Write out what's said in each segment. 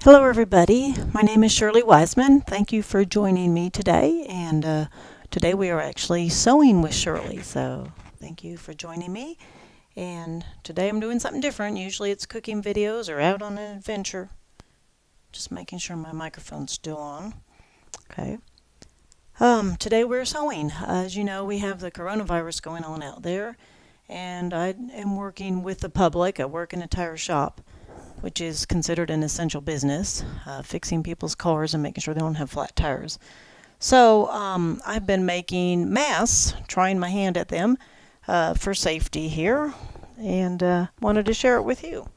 Hello everybody, my name is Shirley Wiseman. Thank you for joining me today, and today we are actually sewing with Shirley, so thank you for joining me. And today I'm doing something different. Usually it's cooking videos or out on an adventure. Just making sure my microphone's still on. Okay. Today we're sewing. As you know, we have the coronavirus going on out there, and I am working with the public. I work in a tire shop, which is considered an essential business, fixing people's cars and making sure they don't have flat tires. So I've been making masks, trying my hand at them for safety here, and wanted to share it with you.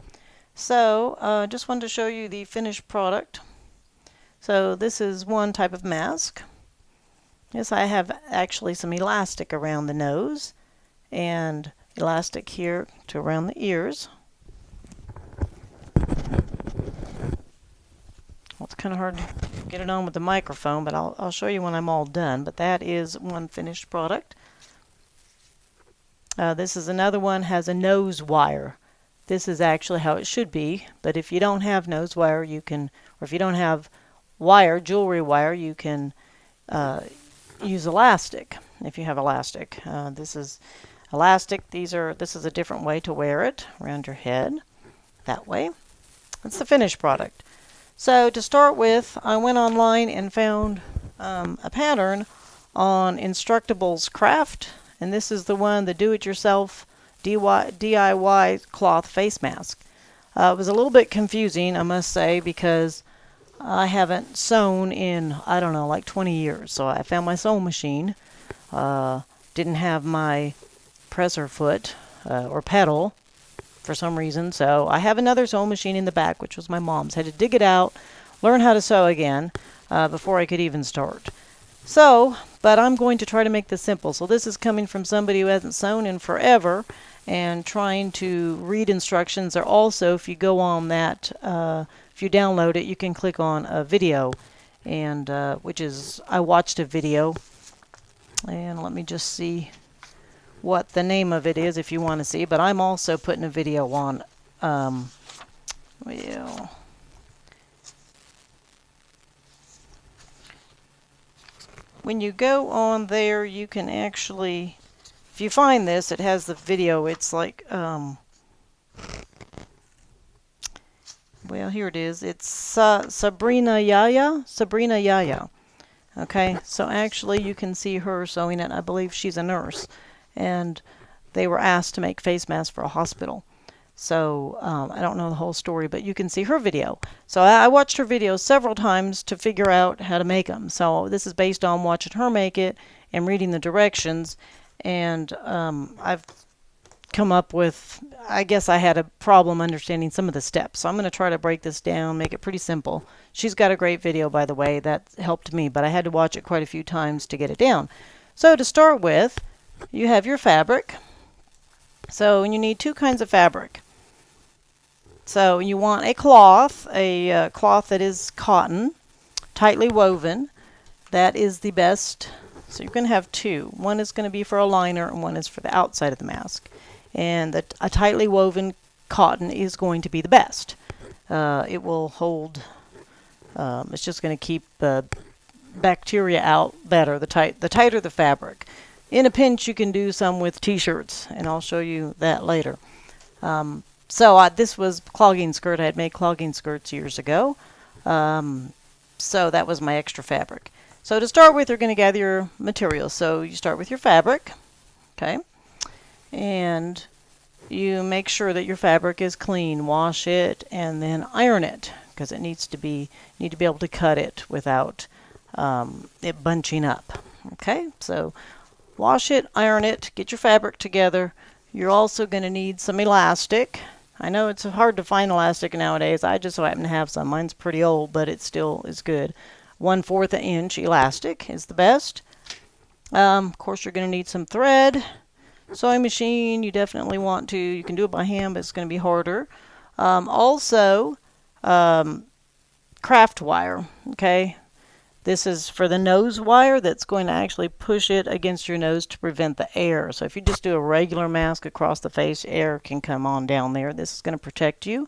So just wanted to show you the finished product. So this is one type of mask. Yes, I have actually some elastic around the nose and elastic here to around the ears. Well, it's kind of hard to get it on with the microphone, but I'll show you when I'm all done. But that is one finished product. This is another one, has a nose wire. This is actually how it should be, but if you don't have nose wire, you can, or if you don't have wire, jewelry wire, you can use elastic. If you have elastic, this is elastic. This is a different way to wear it around your head. That way. That's the finished product. So to start with, I went online and found a pattern on Instructable's Craft, and this is the one, the do-it-yourself DIY cloth face mask. It was a little bit confusing, I must say, because I haven't sewn in, I don't know, like 20 years. So I found my sewing machine, didn't have my presser foot or pedal for some reason, so I have another sewing machine in the back, which was my mom's. Had to dig it out, learn how to sew again before I could even start. So, but I'm going to try to make this simple. So this is coming from somebody who hasn't sewn in forever and trying to read instructions. Or also, if you go on that, if you download it, you can click on a video, and which is, I watched a video, and let me just see what the name of it is if you want to see, but I'm also putting a video on. When you go on there, you can actually, if you find this, it has the video. It's like, well, here it is. It's Sabrina Yaya. Okay, so actually you can see her sewing it. I believe she's a nurse, and they were asked to make face masks for a hospital. So I don't know the whole story, but you can see her video. So I watched her video several times to figure out how to make them. So this is based on watching her make it and reading the directions, and I've come up with, I guess I had a problem understanding some of the steps. So I'm going to try to break this down, make it pretty simple. She's got a great video, by the way, that helped me, but I had to watch it quite a few times to get it down. So to start with, you have your fabric. So you need two kinds of fabric. So you want a cloth that is cotton, tightly woven. That is the best. So you're going to have two. One is going to be for a liner, and one is for the outside of the mask. And a tightly woven cotton is going to be the best. It will hold, it's just going to keep the bacteria out better, the tighter the fabric. In a pinch, you can do some with t-shirts, and I'll show you that later. This was clogging skirt. I had made clogging skirts years ago. So that was my extra fabric. So to start with, you're going to gather your materials. So you start with your fabric, okay? And you make sure that your fabric is clean. Wash it and then iron it, because it needs to be, you need to be able to cut it without it bunching up. Okay, so wash it, iron it, get your fabric together. You're also going to need some elastic. I know it's hard to find elastic nowadays. I just so happen to have some. Mine's pretty old, but it still is good. 1/4 inch elastic is the best. Of course, you're going to need some thread. Sewing machine, you definitely want to. You can do it by hand, but it's going to be harder. Also, craft wire. Okay, this is for the nose wire that's going to actually push it against your nose to prevent the air. So if you just do a regular mask across the face, air can come on down there. This is going to protect you.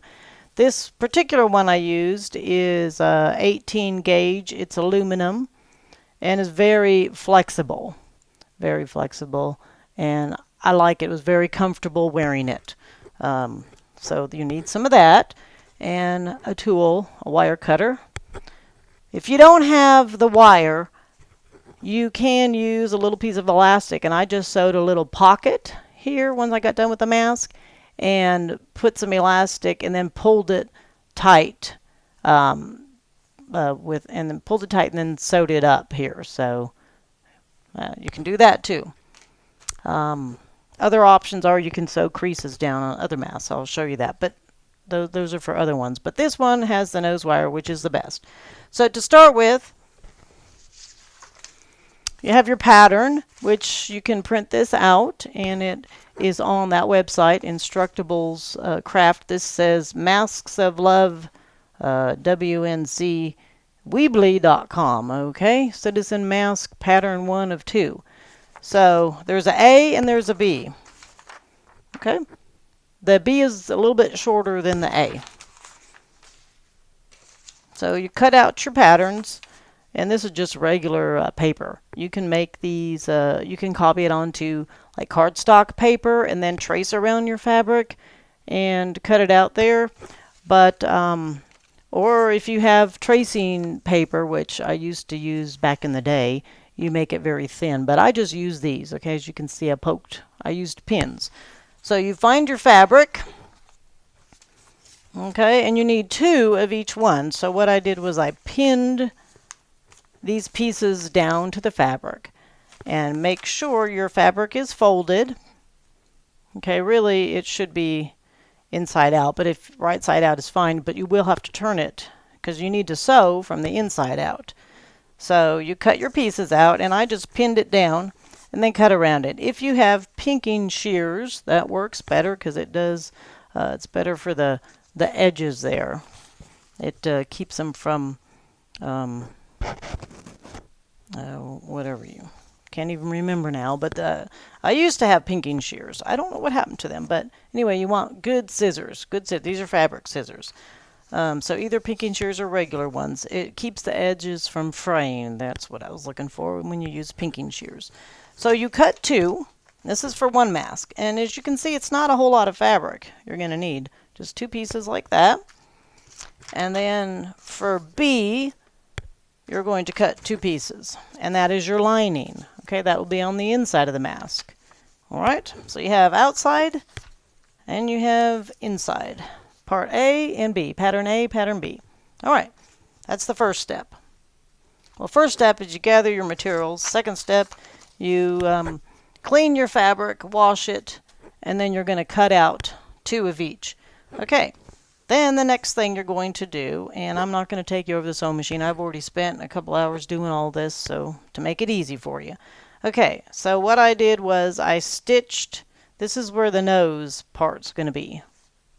This particular one I used is 18 gauge. It's aluminum and is very flexible. Very flexible. And I like it. It was very comfortable wearing it. So you need some of that and a tool, a wire cutter. If you don't have the wire, you can use a little piece of elastic, and I just sewed a little pocket here once I got done with the mask and put some elastic and then pulled it tight and then pulled it tight and then sewed it up here. So you can do that too. Other options are you can sew creases down on other masks. I'll show you that, but those are for other ones. But this one has the nose wire, which is the best. So to start with, you have your pattern, which you can print this out, and it is on that website, Instructable's Craft. This says Masks of Love, WNCweebly.com, okay? Citizen Mask Pattern 1 of 2. So there's an A and there's a B, okay? The B is a little bit shorter than the A. So you cut out your patterns. And this is just regular paper. You can make these, you can copy it onto like cardstock paper and then trace around your fabric and cut it out there. But, or if you have tracing paper, which I used to use back in the day, you make it very thin. But I just use these, okay? As you can see, I used pins. So you find your fabric, okay? And you need 2 of each one. So what I did was I pinned these pieces down to the fabric, and make sure your fabric is folded. Okay, really it should be inside out, but if right side out is fine, but you will have to turn it because you need to sew from the inside out. So you cut your pieces out, and I just pinned it down and then cut around it. If you have pinking shears, that works better because it does, it's better for the edges there. It keeps them from whatever you can't even remember now, but I used to have pinking shears. I don't know what happened to them, but anyway, you want good scissors. These are fabric scissors. So either pinking shears or regular ones. It keeps the edges from fraying. That's what I was looking for when you use pinking shears. So you cut 2. This is for one mask, and as you can see, it's not a whole lot of fabric. You're going to need just 2 pieces like that. And then for B, you're going to cut 2 pieces, and that is your lining. Okay, that will be on the inside of the mask. All right, so you have outside and you have inside. Part A and B, pattern A, pattern B. All right, that's the first step. Well, first step is you gather your materials. Second step, you clean your fabric, wash it, and then you're going to cut out 2 of each. Okay. Then the next thing you're going to do, and I'm not going to take you over the sewing machine. I've already spent a couple hours doing all this, so to make it easy for you. Okay, so what I did was I stitched, this is where the nose part's going to be.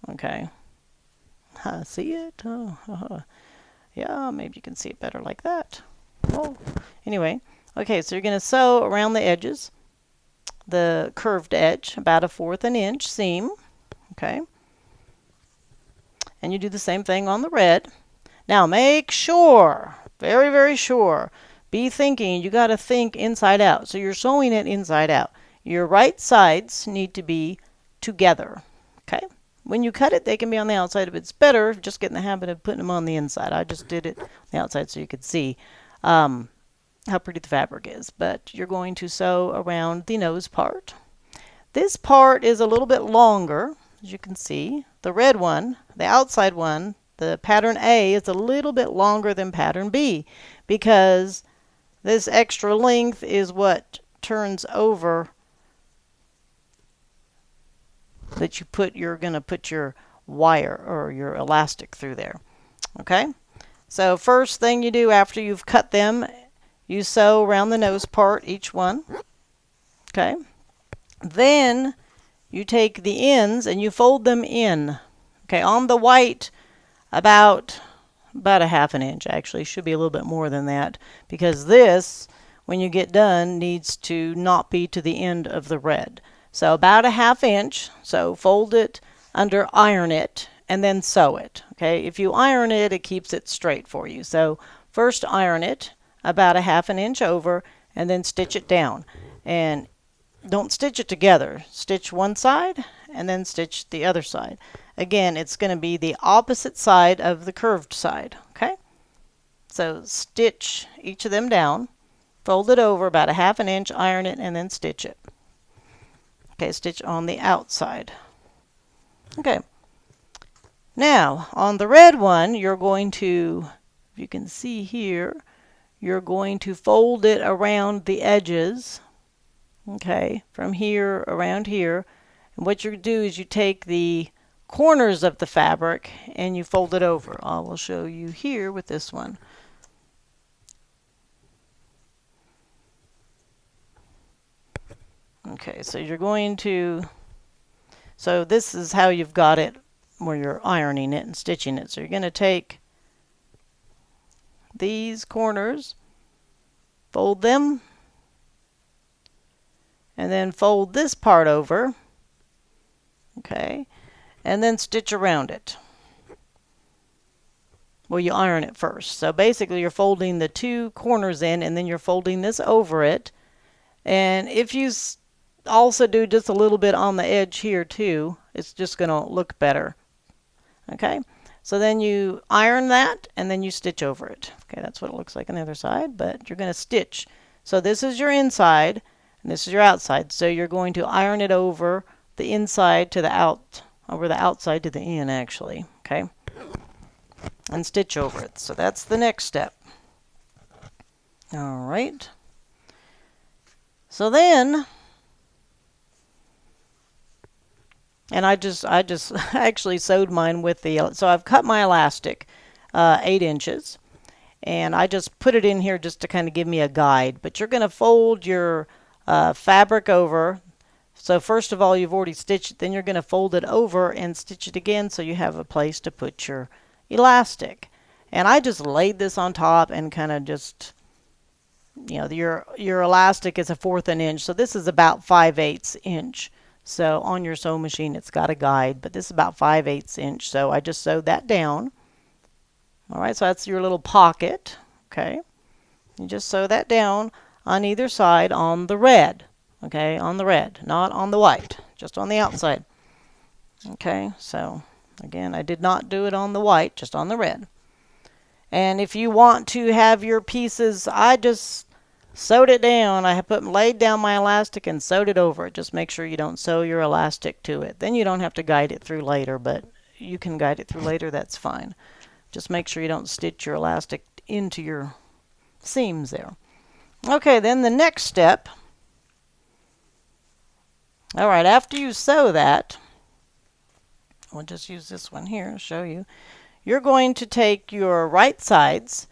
Okay. See it? Oh, yeah, maybe you can see it better like that. Oh, anyway. Okay, so you're going to sew around the edges, the curved edge, about 1/4 an inch seam. Okay. And you do the same thing on the red. Now make sure, very, very sure, be thinking, you got to think inside out. So you're sewing it inside out. Your right sides need to be together. Okay? When you cut it, they can be on the outside. If it's better, just get in the habit of putting them on the inside. I just did it on the outside so you could see how pretty the fabric is. But you're going to sew around the nose part. This part is a little bit longer, as you can see. The red one, the outside one, the pattern A is a little bit longer than pattern B because this extra length is what turns over that you're going to put your wire or your elastic through there. Okay? So first thing you do after you've cut them, you sew around the nose part, each one. Okay? Then you take the ends and you fold them in. Okay, on the white, about 1/2 an inch. Actually, should be a little bit more than that because this, when you get done, needs to not be to the end of the red. So about 1/2 inch. So fold it under iron it, and then sew it. Okay, if you iron it, it keeps it straight for you. So first iron it about a 1/2 inch over, and then stitch it down. And don't stitch it together. Stitch one side and then stitch the other side. Again, it's going to be the opposite side of the curved side. Okay, so stitch each of them down, fold it over about a 1/2 inch, iron it, and then stitch it. Okay, stitch on the outside. Okay, now on the red one, you're going to, if you can see here, you're going to fold it around the edges. Okay, from here around here. And what you do is you take the corners of the fabric and you fold it over. I will show you here with this one. Okay, so you're going to, so this is how you've got it where you're ironing it and stitching it. So you're going to take these corners, fold them, and then fold this part over, okay, and then stitch around it. Well, you iron it first. So basically you're folding the two corners in, and then you're folding this over it. And if you also do just a little bit on the edge here too, it's just going to look better. Okay, so then you iron that and then you stitch over it. Okay, that's what it looks like on the other side, but you're going to stitch. So this is your inside and this is your outside. So you're going to iron it over the inside to the out, over the outside to the in actually. Okay, and stitch over it. So that's the next step. All right. So then, and I just actually sewed mine with the, so I've cut my elastic 8 inches, and I just put it in here just to kind of give me a guide. But you're going to fold your fabric over. So first of all, you've already stitched it, then you're going to fold it over and stitch it again so you have a place to put your elastic. And I just laid this on top and kind of just, you know, your elastic is a 1/4 inch, so this is about 5/8 inch. So on your sewing machine, it's got a guide, but this is about 5/8 inch. So I just sewed that down. All right, so that's your little pocket. Okay, you just sew that down on either side on the red. Okay, on the red, not on the white, just on the outside. Okay, so again, I did not do it on the white, just on the red. And if you want to have your pieces, I just sewed it down. I have laid down my elastic and sewed it over it. Just make sure you don't sew your elastic to it. Then you don't have to guide it through later, but you can guide it through later, that's fine. Just make sure you don't stitch your elastic into your seams there. Okay, then the next step. All right, after you sew that, we'll just use this one here to show you. You're going to take your right sides.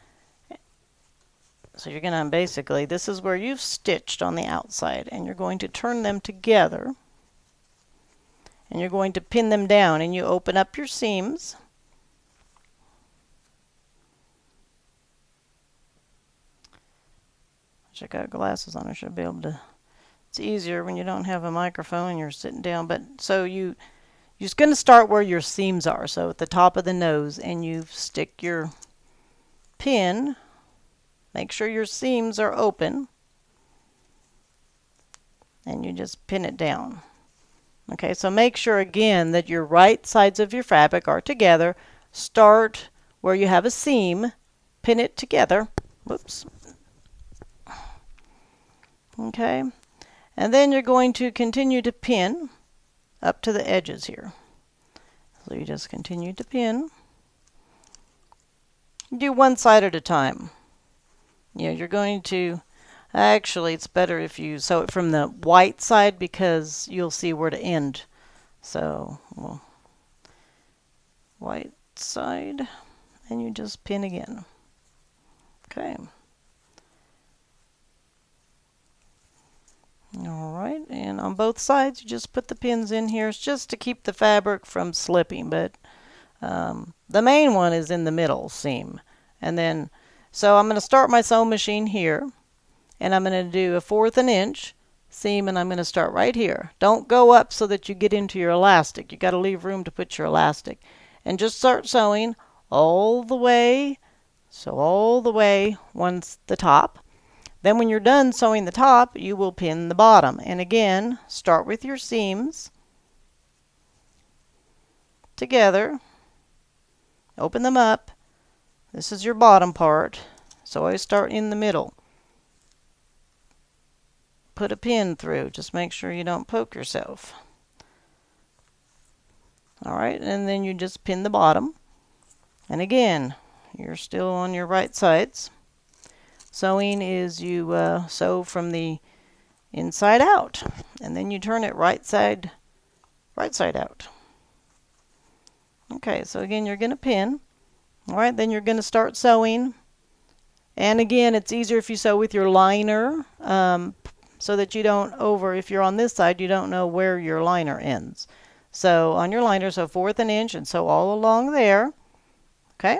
So you're going to basically, this is where you've stitched on the outside, and you're going to turn them together. And you're going to pin them down, and you open up your seams. I got glasses on, I should be able to. It's easier when you don't have a microphone and you're sitting down. But so you're just going to start where your seams are. So at the top of the nose, and you stick your pin. Make sure your seams are open, and you just pin it down. Okay, so make sure again that your right sides of your fabric are together. Start where you have a seam, pin it together. Whoops. Okay, and then you're going to continue to pin up to the edges here. So you just continue to pin. Do one side at a time. You know, you're going to, actually it's better if you sew it from the white side because you'll see where to end. So, well, white side, and you just pin again. Okay. Alright, and on both sides you just put the pins in here. It's just to keep the fabric from slipping, but the main one is in the middle seam. And then, so I'm going to start my sewing machine here, and I'm going to do a 1/4 inch seam, and I'm going to start right here. Don't go up so that you get into your elastic. You got to leave room to put your elastic. and just start sewing all the way, so all the way once the top. Then when you're done sewing the top, you will pin the bottom. And again, start with your seams together, open them up. This is your bottom part, so always start in the middle. Put a pin through, just make sure you don't poke yourself. Alright, and then you just pin the bottom. And again, you're still on your right sides. Sewing is you sew from the inside out, and then you turn it right side out. Okay, so again, you're going to pin. Alright, then you're going to start sewing. And again, it's easier if you sew with your liner, so that you don't if you're on this side, you don't know where your liner ends. So on your liner, sew 1/4 inch and sew all along there. Okay?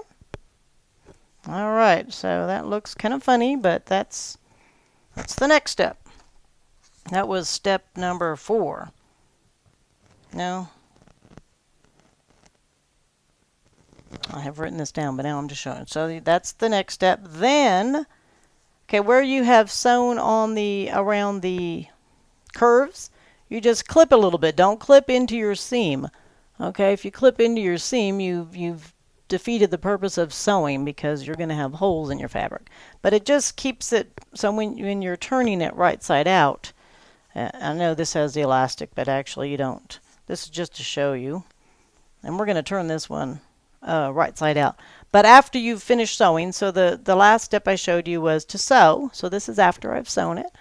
Alright, so that looks kind of funny, but that's the next step. That was step number 4. No, I have written this down, but now I'm just showing. So that's the next step. Then, okay, where you have sewn on around the curves, you just clip a little bit. Don't clip into your seam. Okay, if you clip into your seam, you've defeated the purpose of sewing, because you're going to have holes in your fabric. But it just keeps it so when you're turning it right side out, I know this has the elastic, but actually you don't. This is just to show you. And we're going to turn this one right side out. But after you've finished sewing, so the last step I showed you was to sew. So this is after I've sewn it.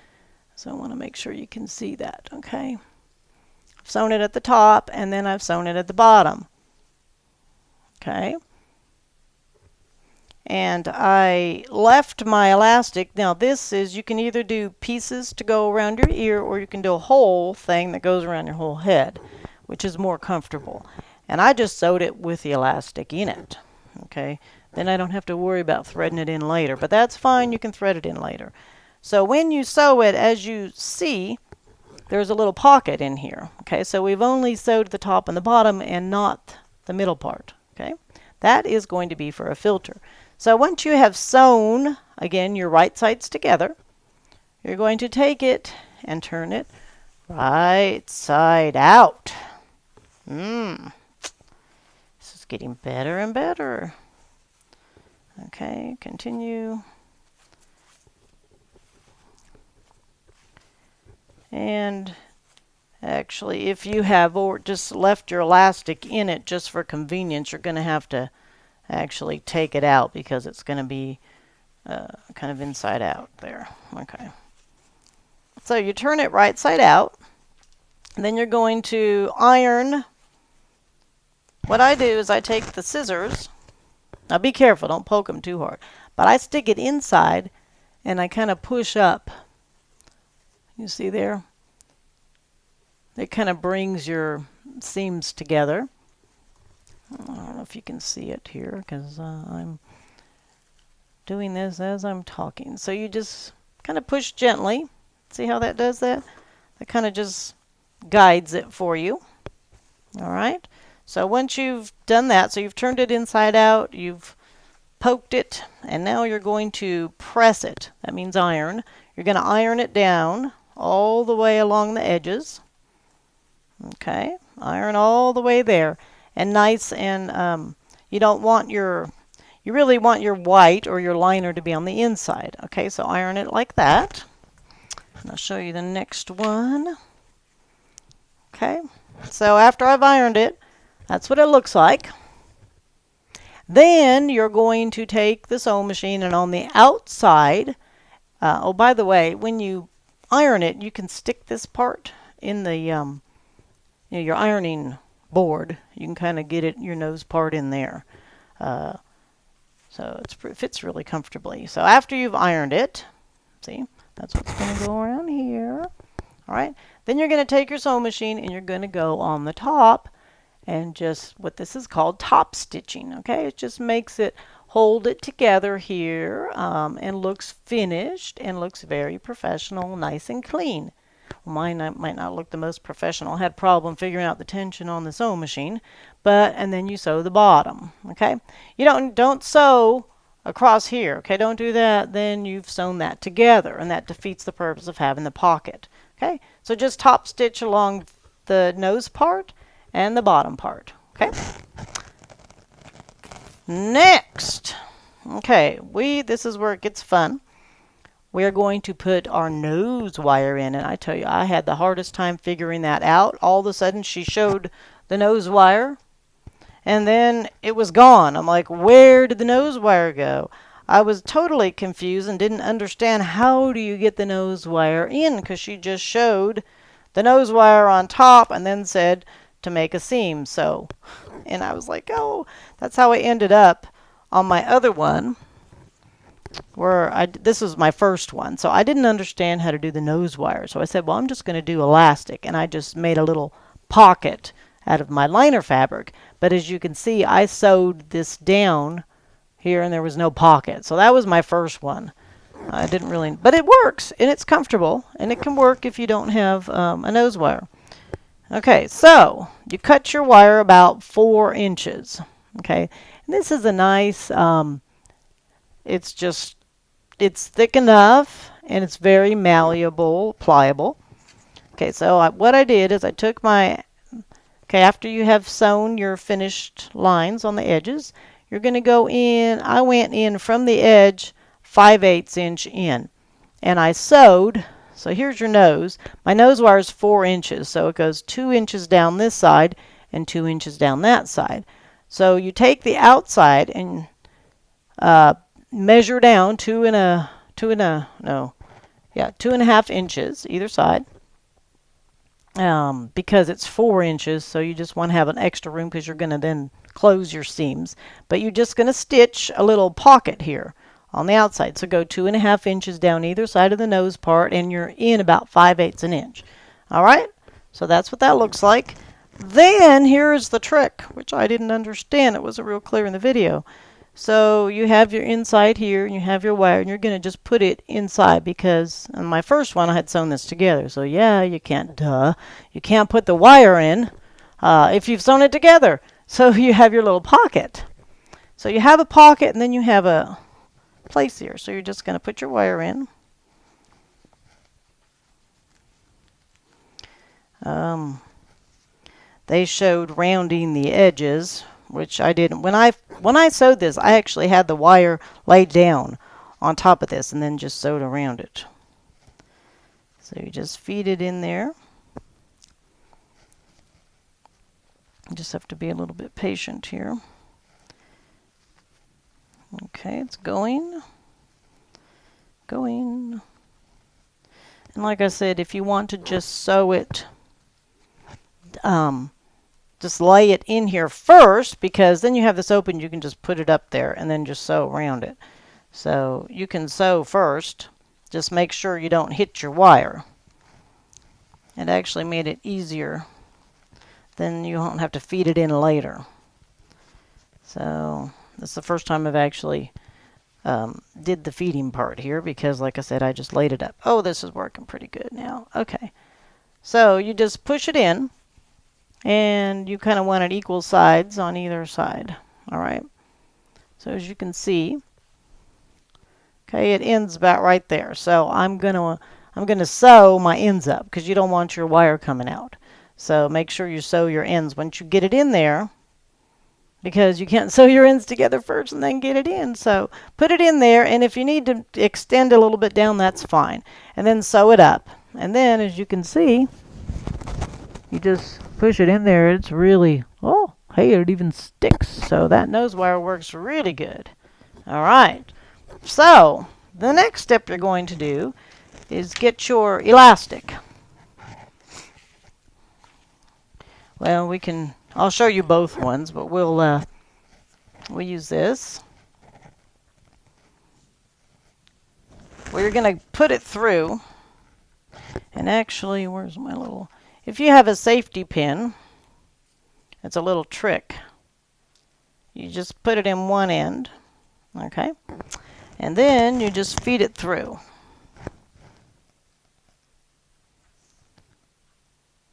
So I want to make sure you can see that, okay? I've sewn it at the top, and then I've sewn it at the bottom. Okay? And I left my elastic. Now this is, you can either do pieces to go around your ear, or you can do a whole thing that goes around your whole head, which is more comfortable. And I just sewed it with the elastic in it. Okay? Then I don't have to worry about threading it in later. But that's fine, you can thread it in later. So when you sew it, as you see, there's a little pocket in here. Okay, so we've only sewed the top and the bottom and not the middle part. Okay, that is going to be for a filter. So once you have sewn, again, your right sides together, you're going to take it and turn it right side out. This is getting better and better. Okay, continue. And actually, if you have just left your elastic in it just for convenience, you're going to have to actually take it out, because it's going to be kind of inside out there. Okay. So you turn it right side out, and then you're going to iron. What I do is I take the scissors. Now be careful, don't poke them too hard. But I stick it inside, and I kind of push up. You see there? It kind of brings your seams together. I don't know if you can see it here, because I'm doing this as I'm talking. So you just kind of push gently. See how that does that? That kind of just guides it for you. All right. So once you've done that, so you've turned it inside out, you've poked it, and now you're going to press it. That means iron. You're going to iron it down all the way along the edges. Okay, iron all the way there, and nice, and you really want your white or your liner to be on the inside. Okay, so iron it like that. And I'll show you the next one. Okay, so after I've ironed it, that's what it looks like. Then you're going to take the sewing machine, and on the outside, oh, by the way, when you iron it, you can stick this part in the your ironing board. You can kind of get your nose part in there. So it fits really comfortably. So after you've ironed it, see, that's what's going to go around here. All right. Then you're going to take your sewing machine, and you're going to go on the top and just, what this is called, top stitching. Okay, it just makes it hold it together here, and looks finished and looks very professional, nice and clean. Well, mine might not look the most professional. I had a problem figuring out the tension on the sewing machine. And then you sew the bottom, okay? You don't sew across here, okay? Don't do that. Then you've sewn that together, and that defeats the purpose of having the pocket, okay? So just top stitch along the nose part and the bottom part, okay? Next, okay, this is where it gets fun. We're going to put our nose wire in, and I tell you, I had the hardest time figuring that out. All of a sudden, she showed the nose wire, and then it was gone. I'm like, where did the nose wire go? I was totally confused and didn't understand how do you get the nose wire in, because she just showed the nose wire on top and then said to make a seam. So, and I was like, oh, that's how I ended up on my other one, where this was my first one. So I didn't understand how to do the nose wire. So I said, well, I'm just going to do elastic, and I just made a little pocket out of my liner fabric. But as you can see, I sewed this down here and there was no pocket. So that was my first one. I didn't really, but it works and it's comfortable, and it can work if you don't have a nose wire. Okay, so you cut your wire about 4 inches. Okay, and this is a nice, it's thick enough and it's very malleable, pliable. Okay, so what I did is I took after you have sewn your finished lines on the edges, you're going to go in. I went in from the edge 5/8 inch in, and I sewed. So here's your nose. My nose wire is 4 inches, so it goes 2 inches down this side and 2 inches down that side. So you take the outside and measure down 2.5 inches either side. Because it's 4 inches, so you just want to have an extra room because you're going to then close your seams. But you're just going to stitch a little pocket here on the outside. So go 2.5 inches down either side of the nose part, and you're in about 5/8 an inch. All right, so that's what that looks like. Then here's the trick, which I didn't understand. It wasn't real clear in the video. So you have your inside here, and you have your wire, and you're going to just put it inside, because on my first one I had sewn this together. So yeah, you can't put the wire in if you've sewn it together. So you have your little pocket. So you have a pocket, and then you have a place here. So you're just going to put your wire in. They showed rounding the edges, which I didn't. When I sewed this, I actually had the wire laid down on top of this and then just sewed around it. So you just feed it in there. You just have to be a little bit patient here. Okay, it's going. And like I said, if you want to just sew it, just lay it in here first, because then you have this open, you can just put it up there and then just sew around it. So you can sew first, just make sure you don't hit your wire. It actually made it easier, then you won't have to feed it in later. So this is the first time I've actually did the feeding part here, because like I said, I just laid it up. Oh, this is working pretty good now. Okay, so you just push it in, and you kind of want it equal sides on either side. All right, so as you can see, okay, it ends about right there. So I'm gonna sew my ends up, because you don't want your wire coming out. So make sure you sew your ends once you get it in there, because you can't sew your ends together first and then get it in. So put it in there, and if you need to extend a little bit down, that's fine. And then sew it up. And then, as you can see, you just push it in there. It's really, oh, hey, it even sticks. So that nose wire works really good. All right. So the next step you're going to do is get your elastic. Well, I'll show you both ones, but we'll use this. We're going to put it through. And actually, where's my little... If you have a safety pin, it's a little trick. You just put it in one end, okay? And then you just feed it through.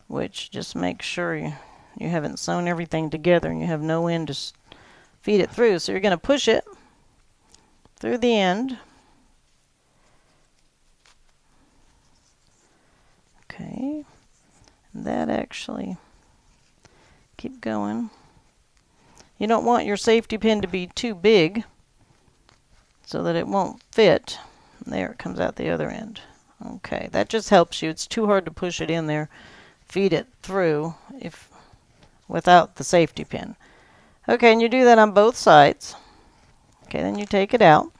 which just make sure you haven't sewn everything together and you have no end to feed it through. So you're going to push it through the end. Okay, and that actually, keep going. You don't want your safety pin to be too big so that it won't fit. There, it comes out the other end. Okay, that just helps you. It's too hard to push it in there, feed it through without the safety pin. Okay, and you do that on both sides. Okay, then you take it out.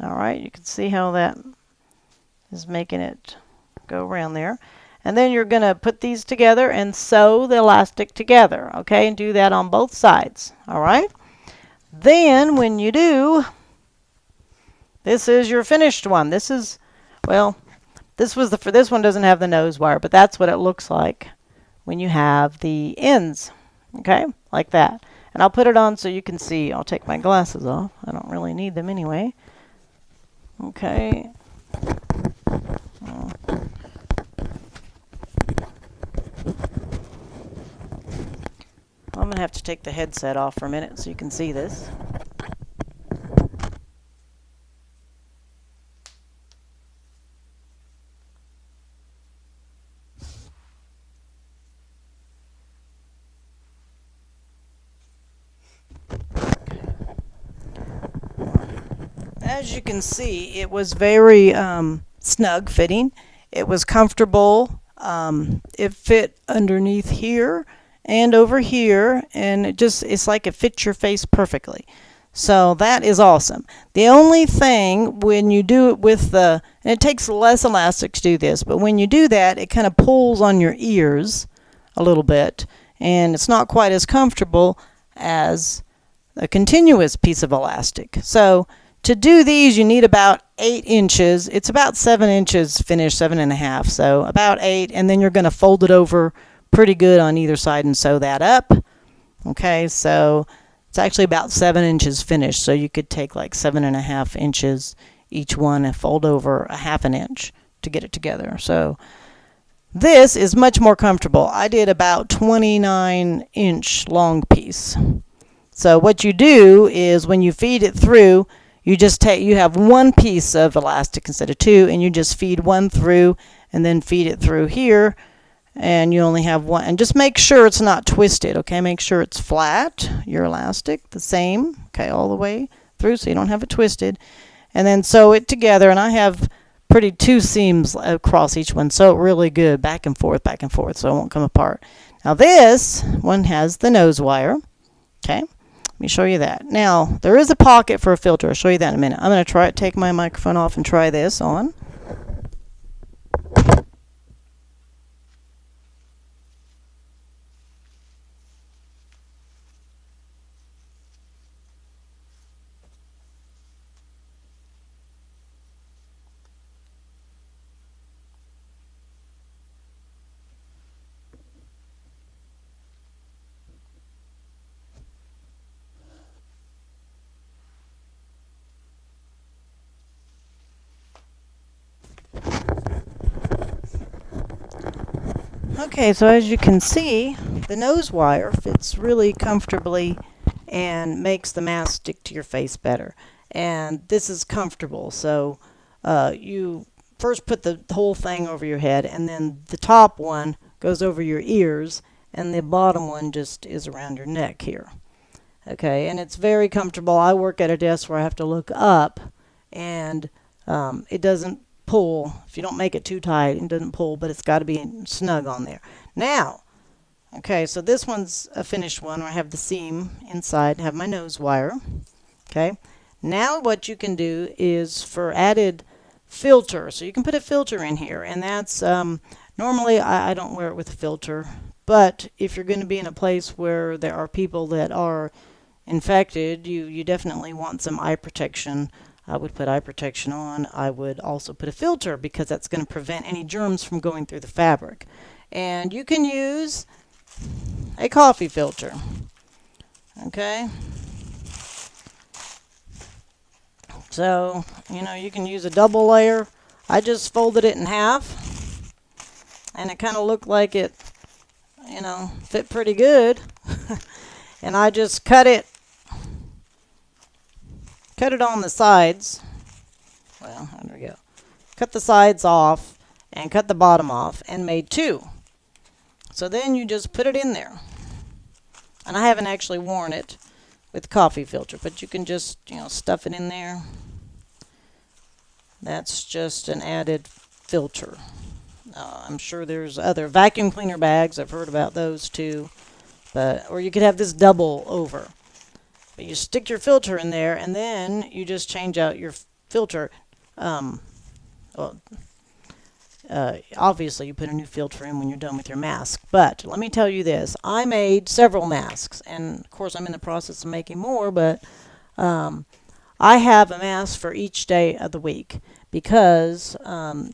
All right, you can see how that is making it go around there. And then you're going to put these together and sew the elastic together. Okay, and do that on both sides. All right. Then when you do, this is your finished one. This is, well, this one doesn't have the nose wire, but that's what it looks like when you have the ends. Okay, like that. And I'll put it on so you can see. I'll take my glasses off. I don't really need them anyway. Okay. I'm going to have to take the headset off for a minute so you can see this. As you can see, it was very snug fitting. It was comfortable. It fit underneath here and over here, and it's like it fits your face perfectly. So that is awesome. The only thing when you do it with and it takes less elastic to do this, but when you do that, it kind of pulls on your ears a little bit, and it's not quite as comfortable as a continuous piece of elastic. So to do these, you need about 8 inches. It's about 7 inches finished, 7.5, so about 8, and then you're going to fold it over pretty good on either side and sew that up. Okay, so it's actually about 7 inches finished, so you could take like 7.5 inches each one and fold over 1/2 inch to get it together. So this is much more comfortable. I did about 29-inch long piece. So what you do is when you feed it through, you have one piece of elastic instead of two, and you just feed one through and then feed it through here, and you only have one. And just make sure it's not twisted, okay? Make sure it's flat, your elastic, the same, okay, all the way through so you don't have it twisted. And then sew it together, and I have pretty 2 seams across each one, sew it really good, back and forth, so it won't come apart. Now this one has the nose wire, okay? Let me show you that. Now, there is a pocket for a filter. I'll show you that in a minute. I'm going to take my microphone off and try this on. Okay, so as you can see, the nose wire fits really comfortably and makes the mask stick to your face better. And this is comfortable, so you first put the whole thing over your head, and then the top one goes over your ears, and the bottom one just is around your neck here. Okay, and it's very comfortable. I work at a desk where I have to look up, and it doesn't pull. If you don't make it too tight, it doesn't pull, but it's got to be snug on there. Now, okay, so this one's a finished one where I have the seam inside, have my nose wire. Okay, now what you can do is for added filter, so you can put a filter in here, and that's normally I don't wear it with a filter, but if you're going to be in a place where there are people that are infected, you definitely want some eye protection. I would put eye protection on. I would also put a filter because that's going to prevent any germs from going through the fabric. And you can use a coffee filter. Okay? So, you can use a double layer. I just folded it in half, and it kind of looked like it you know, fit pretty good. And I just cut it on the sides. Well, there we go. Cut the sides off and cut the bottom off and made two. So then you just put it in there. And I haven't actually worn it with coffee filter, but you can just, you know, stuff it in there. That's just an added filter. I'm sure there's other vacuum cleaner bags. I've heard about those too. But, or you could have this double over. But you stick your filter in there, and then you just change out your filter. Well, obviously, you put a new filter in when you're done with your mask. But let me tell you this. I made several masks. And, of course, I'm in the process of making more. But I have a mask for each day of the week. Because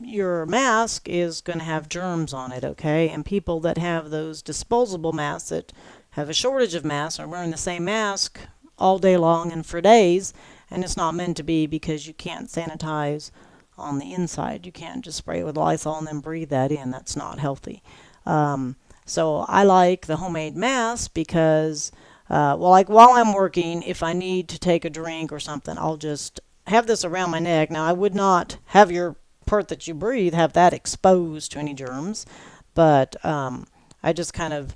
your mask is going to have germs on it, okay? And people that have those disposable masks that have a shortage of masks are wearing the same mask all day long and for days, and it's not meant to be because you can't sanitize on the inside. You can't just spray it with Lysol and then breathe that in. That's not healthy. So I like the homemade mask because, well, like while I'm working, if I need to take a drink or something, I'll just have this around my neck. Now, I would not have your part that you breathe have that exposed to any germs, but I just kind of,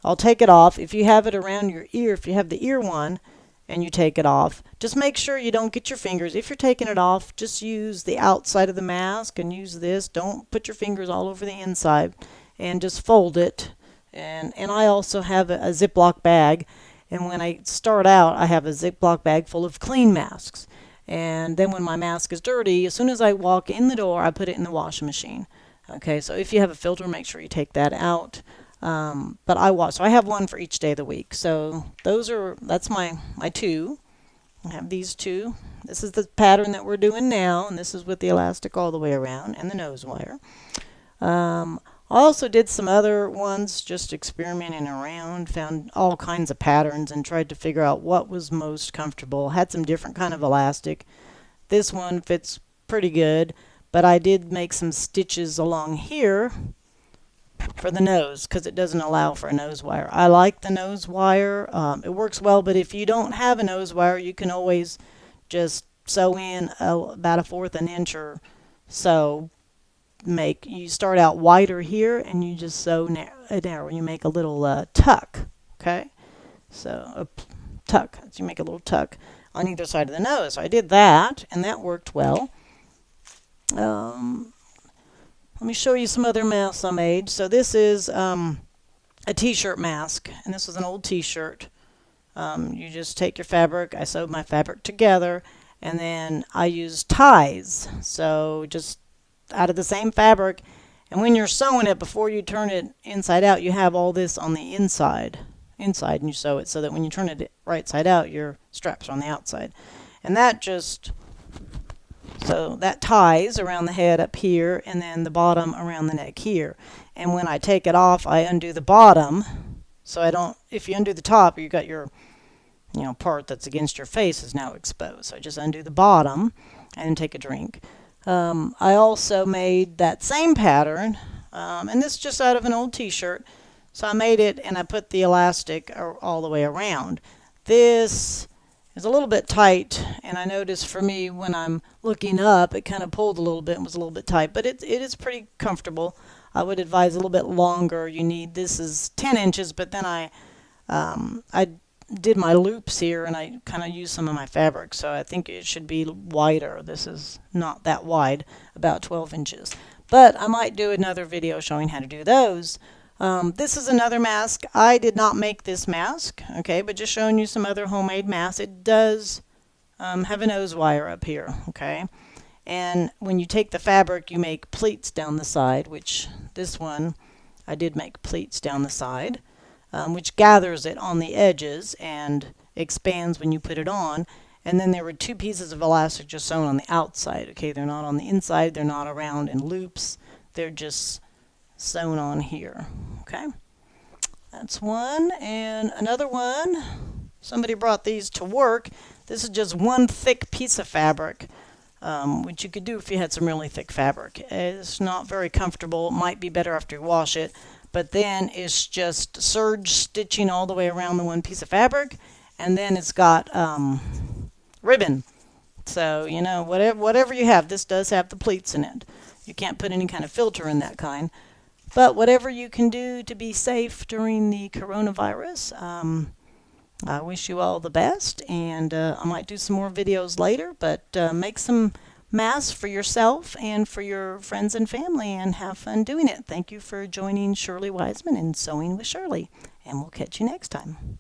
I'll take it off. If you have it around your ear, if you have the ear one and you take it off, just make sure you don't get your fingers. If you're taking it off, just use the outside of the mask and use this. Don't put your fingers all over the inside, and just fold it. And I also have a Ziploc bag, and when I start out, I have a Ziploc bag full of clean masks. And then when my mask is dirty, as soon as I walk in the door, I put it in the washing machine. Okay, so if you have a filter, make sure you take that out. But I wash, so I have one for each day of the week. So that's my two. I have these two. This is the pattern that we're doing now, and this is with the elastic all the way around and the nose wire. I also did some other ones, just experimenting around, found all kinds of patterns and tried to figure out what was most comfortable. Had some different kind of elastic. This one fits pretty good, but I did make some stitches along here for the nose because it doesn't allow for a nose wire. I like the nose wire. It works well, but if you don't have a nose wire, you can always just sew in about 1/4 an inch or so. You start out wider here and you just sew narrow. You make a little tuck, okay? So a tuck. So you make a little tuck on either side of the nose. So I did that, and that worked well. Let me show you some other masks I made. So this is a t-shirt mask, and this was an old t-shirt. You just take your fabric. I sewed my fabric together, and then I used ties. So just out of the same fabric, and when you're sewing it, before you turn it inside out, you have all this on the inside, and you sew it so that when you turn it right side out, your straps are on the outside. And that ties around the head up here, and then the bottom around the neck here. And when I take it off, I undo the bottom, so if you undo the top, you got your, part that's against your face is now exposed. So I just undo the bottom and take a drink. I also made that same pattern, and this is just out of an old t-shirt. So I made it, and I put the elastic all the way around. This is a little bit tight, and I noticed for me when I'm looking up, it kind of pulled a little bit and was a little bit tight, but it is pretty comfortable. I would advise a little bit longer. This is 10 inches, but then I did my loops here, and I kind of used some of my fabric, so I think it should be wider. This is not that wide, about 12 inches. But I might do another video showing how to do those. This is another mask. I did not make this mask, okay, but just showing you some other homemade masks. It does have a nose wire up here, okay? And when you take the fabric, you make pleats down the side, which this one, I did make pleats down the side. Which gathers it on the edges and expands when you put it on. And then there were 2 pieces of elastic just sewn on the outside. Okay, they're not on the inside, they're not around in loops, they're just sewn on here. Okay, that's one. And another one, somebody brought these to work. This is just one thick piece of fabric, which you could do if you had some really thick fabric. It's not very comfortable. It might be better after you wash it. but then it's just serge stitching all the way around the one piece of fabric, and then it's got ribbon. So, you know, whatever you have, this does have the pleats in it. You can't put any kind of filter in that kind. But whatever you can do to be safe during the coronavirus, I wish you all the best. And I might do some more videos later, but make some masks for yourself and for your friends and family and have fun doing it. Thank you for joining Shirley Wiseman in Sewing with Shirley. And we'll catch you next time.